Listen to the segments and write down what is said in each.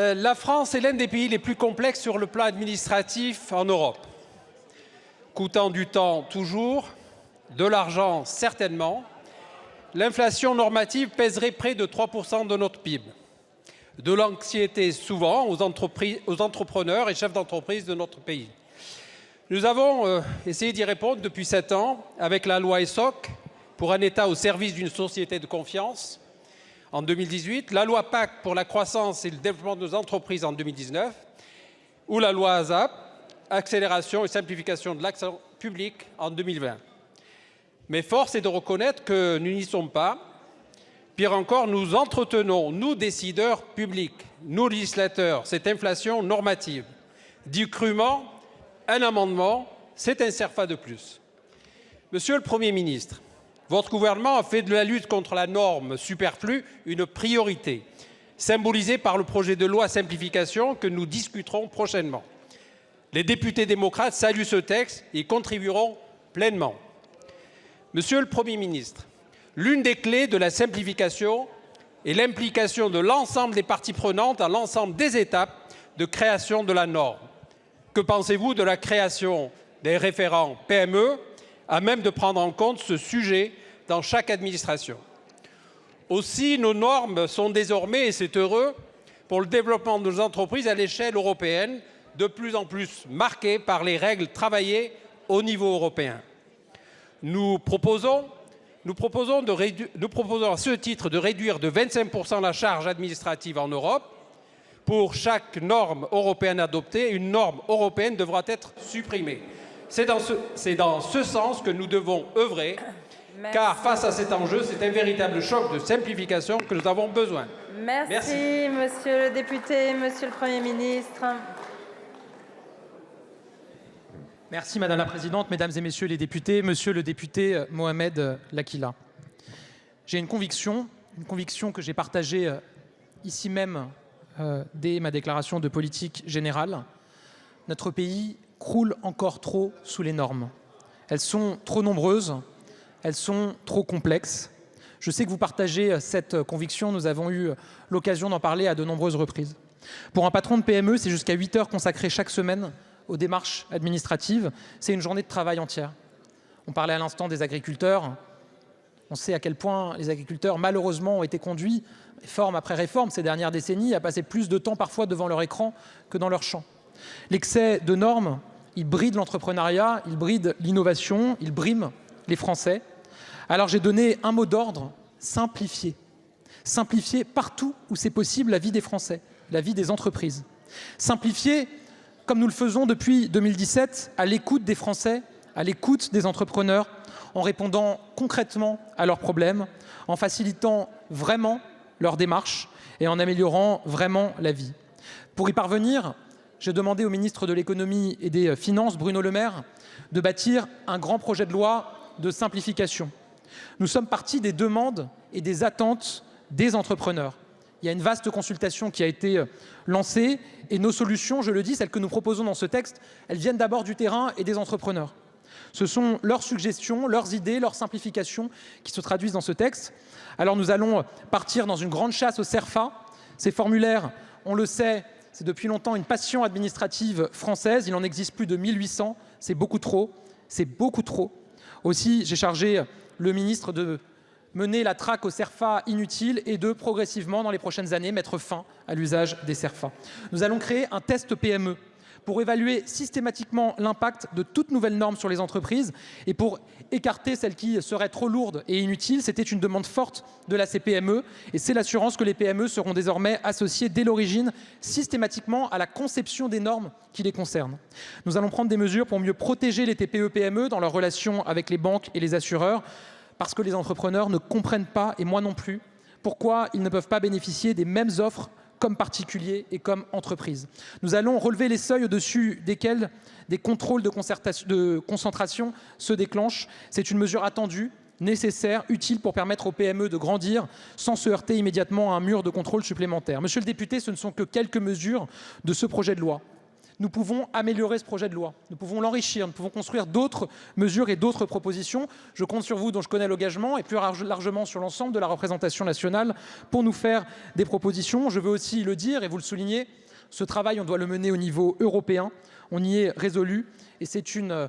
La France est l'un des pays les plus complexes sur le plan administratif en Europe. Coûtant du temps toujours, de l'argent certainement, l'inflation normative pèserait près de 3% de notre PIB. De l'anxiété souvent aux entrepreneurs et chefs d'entreprise de notre pays. Nous avons essayé d'y répondre depuis 7 ans avec la loi ESSOC pour un État au service d'une société de confiance en 2018, la loi PAC pour la croissance et le développement de nos entreprises en 2019 ou la loi ASAP, accélération et simplification de l'action publique en 2020. Mais force est de reconnaître que nous n'y sommes pas. Pire encore, nous entretenons, nous décideurs publics, nous législateurs, cette inflation normative. Dit crûment, un amendement, c'est un CERFA de plus. Monsieur le Premier ministre, votre gouvernement a fait de la lutte contre la norme superflue une priorité, symbolisée par le projet de loi simplification que nous discuterons prochainement. Les députés démocrates saluent ce texte et y contribueront pleinement. Monsieur le Premier ministre, l'une des clés de la simplification est l'implication de l'ensemble des parties prenantes à l'ensemble des étapes de création de la norme. Que pensez-vous de la création des référents PME à même de prendre en compte ce sujet dans chaque administration? Aussi, nos normes sont désormais, et c'est heureux, pour le développement de nos entreprises à l'échelle européenne, de plus en plus marquées par les règles travaillées au niveau européen. Nous proposons à ce titre de réduire de 25% la charge administrative en Europe. Pour chaque norme européenne adoptée, une norme européenne devra être supprimée. C'est dans ce sens que nous devons œuvrer, car face à cet enjeu, c'est un véritable choc de simplification que nous avons besoin. Merci, monsieur le député, monsieur le Premier ministre. Merci Madame la Présidente, Mesdames et Messieurs les députés, Monsieur le député Mohamed Lakila. J'ai une conviction que j'ai partagée ici même dès ma déclaration de politique générale. Notre pays croule encore trop sous les normes. Elles sont trop nombreuses, elles sont trop complexes. Je sais que vous partagez cette conviction, nous avons eu l'occasion d'en parler à de nombreuses reprises. Pour un patron de PME, c'est jusqu'à 8 heures consacrées chaque semaine aux démarches administratives, c'est une journée de travail entière. On parlait à l'instant des agriculteurs, on sait à quel point les agriculteurs malheureusement ont été conduits, réforme après réforme ces dernières décennies, à passer plus de temps parfois devant leur écran que dans leur champ. L'excès de normes, il bride l'entrepreneuriat, il bride l'innovation, il brime les Français. Alors j'ai donné un mot d'ordre, simplifier. Simplifier partout où c'est possible la vie des Français, la vie des entreprises. Simplifier comme nous le faisons depuis 2017, à l'écoute des Français, à l'écoute des entrepreneurs, en répondant concrètement à leurs problèmes, en facilitant vraiment leurs démarches et en améliorant vraiment la vie. Pour y parvenir, j'ai demandé au ministre de l'Économie et des Finances, Bruno Le Maire, de bâtir un grand projet de loi de simplification. Nous sommes partis des demandes et des attentes des entrepreneurs. Il y a une vaste consultation qui a été lancée et nos solutions, je le dis, celles que nous proposons dans ce texte, elles viennent d'abord du terrain et des entrepreneurs. Ce sont leurs suggestions, leurs idées, leurs simplifications qui se traduisent dans ce texte. Alors nous allons partir dans une grande chasse aux CERFA. Ces formulaires, on le sait, c'est depuis longtemps une passion administrative française. Il en existe plus de 1800. C'est beaucoup trop. C'est beaucoup trop. Aussi, j'ai chargé le ministre de mener la traque aux CERFA inutiles et de progressivement, dans les prochaines années, mettre fin à l'usage des CERFA. Nous allons créer un test PME pour évaluer systématiquement l'impact de toute nouvelle norme sur les entreprises et pour écarter celles qui seraient trop lourdes et inutiles. C'était une demande forte de la CPME et c'est l'assurance que les PME seront désormais associées dès l'origine systématiquement à la conception des normes qui les concernent. Nous allons prendre des mesures pour mieux protéger les TPE-PME dans leurs relations avec les banques et les assureurs, parce que les entrepreneurs ne comprennent pas, et moi non plus, pourquoi ils ne peuvent pas bénéficier des mêmes offres comme particuliers et comme entreprises. Nous allons relever les seuils au-dessus desquels des contrôles de concentration se déclenchent. C'est une mesure attendue, nécessaire, utile pour permettre aux PME de grandir sans se heurter immédiatement à un mur de contrôle supplémentaire. Monsieur le député, ce ne sont que quelques mesures de ce projet de loi. nous pouvons améliorer ce projet de loi, nous pouvons l'enrichir, nous pouvons construire d'autres mesures et d'autres propositions. Je compte sur vous, dont je connais l'engagement, et plus largement sur l'ensemble de la représentation nationale pour nous faire des propositions. Je veux aussi le dire, et vous le soulignez, ce travail, on doit le mener au niveau européen. On y est résolu, et c'est une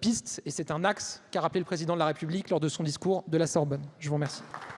piste et c'est un axe qu'a rappelé le président de la République lors de son discours de la Sorbonne. Je vous remercie.